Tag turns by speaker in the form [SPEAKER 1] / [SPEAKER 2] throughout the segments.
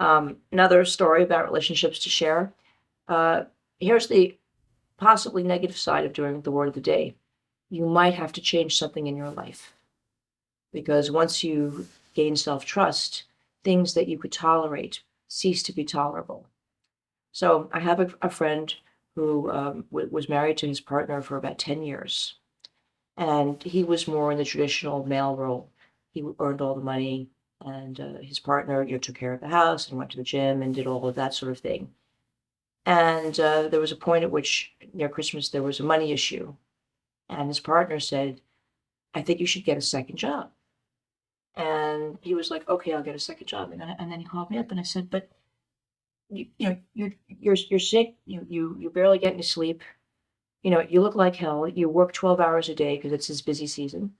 [SPEAKER 1] Another story about relationships to share. Here's the possibly negative side of doing the word of the day. You might have to change something in your life because once you gain self-trust, things that you could tolerate cease to be tolerable. So I have a friend who was married to his partner for about 10 years. And he was more in the traditional male role. He earned all the money, and his partner, took care of the house and went to the gym and did all of that sort of thing. And there was a point at which near Christmas there was a money issue, and his partner said, "I think you should get a second job." And he was like, "Okay, I'll get a second job." And then he called me up, and I said, "But you're sick. You barely get any sleep. You look like hell. You work 12 hours a day because it's his busy season.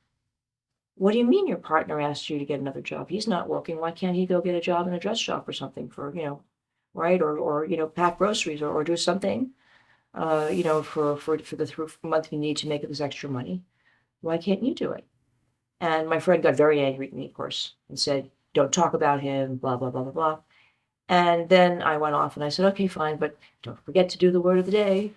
[SPEAKER 1] What do you mean your partner asked you to get another job? He's not working. Why can't he go get a job in a dress shop or something for, right? Or pack groceries or do something, for the monthly need to make this extra money. Why can't you do it?" And my friend got very angry at me, of course, and said, "Don't talk about him, blah, blah, blah, blah, blah." And then I went off and I said, "Okay, fine, but don't forget to do the word of the day.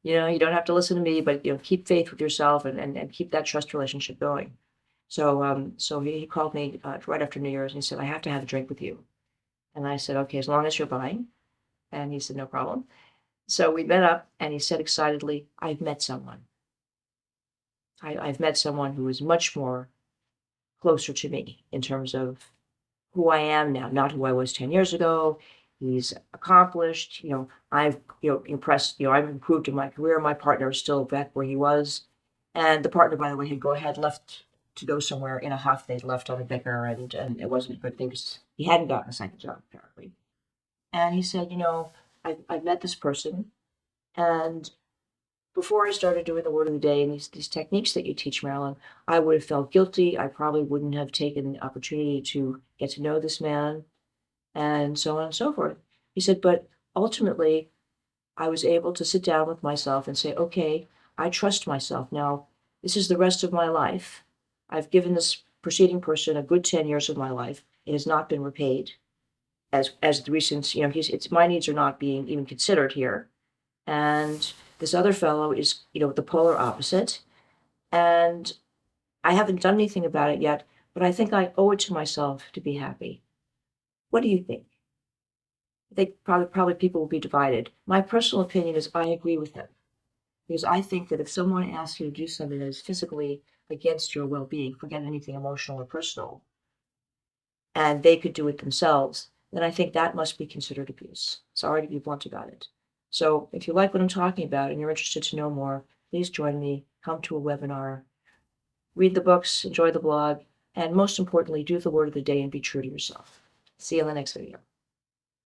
[SPEAKER 1] You don't have to listen to me, but keep faith with yourself and keep that trust relationship going." So he called me right after New Year's and he said, "I have to have a drink with you." And I said, "Okay, as long as you're buying." And he said, "No problem." So we met up and he said excitedly, "I've met someone. I've met someone who is much more closer to me in terms of who I am now, not who I was 10 years ago. He's accomplished, I've, impressed, I've improved in my career. My partner is still back where he was. And the partner, by the way, had left to go somewhere in a huff. They'd left on a bicker and it wasn't a good thing because he hadn't gotten a second job, apparently. And he said, I've met this person, and before I started doing the word of the day and these techniques that you teach, Marilyn, I would have felt guilty. I probably wouldn't have taken the opportunity to get to know this man and so on and so forth. He said, but ultimately, I was able to sit down with myself and say, okay, I trust myself. Now, this is the rest of my life. I've given this preceding person a good 10 years of my life. It has not been repaid. As the recent, it's my needs are not being even considered here. And this other fellow is, the polar opposite. And I haven't done anything about it yet, but I think I owe it to myself to be happy. What do you think? I think probably people will be divided. My personal opinion is I agree with them. Because I think that if someone asks you to do something that is physically against your well-being, forget anything emotional or personal, and they could do it themselves, then I think that must be considered abuse. Sorry to be blunt about it. So if you like what I'm talking about and you're interested to know more, please join me, come to a webinar, read the books, enjoy the blog, and most importantly, do the word of the day and be true to yourself. See you in the next video.